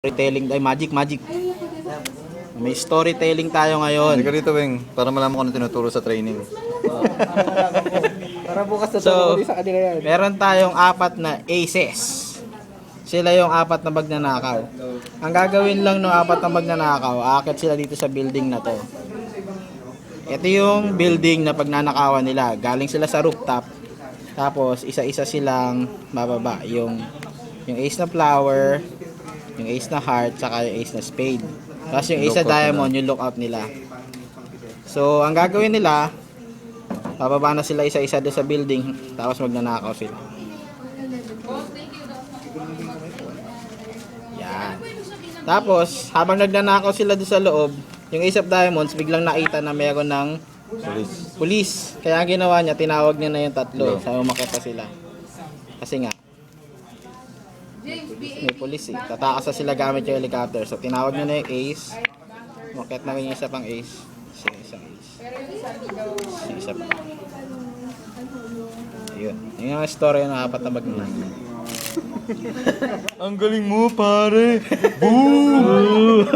Storytelling ay magic. May storytelling tayo ngayon. Hindi ka rito, Weng, para malaman ko ano tinuturo sa training. Para bukas na So, sa kanila yan. meron tayong apat na aces. Sila yung apat na magnanakaw. Ang gagawin lang ng apat na magnanakaw, aakit sila dito sa building na to. Ito yung building na pagnanakawan nila. Galing sila sa rooftop. Tapos isa-isa silang bababa. Yung ace na flower, yung ace na heart, saka yung ace na spade. Tapos yung ace na diamond, yung lookout nila. So, ang gagawin nila, bababa na sila isa-isa doon sa building, tapos magnanakaw sila. Yan. Tapos, habang nagnanakaw sila doon sa loob, yung ace of diamonds, biglang nakita na meron ng pulis. Kaya ang ginawa niya, tinawag niya na yung tatlo. Sabi umakyat pa sila. Kasi nga, may pulis eh. Tatakas na sila gamit yung helicopter. So, tinawag niya na yung ace. Umakyat na rin yung isa pang ace. Isang ace. Isa pa. Ayun. Yung mga story ng apat na magnanakaw. Ang galing mo, pare! Boom!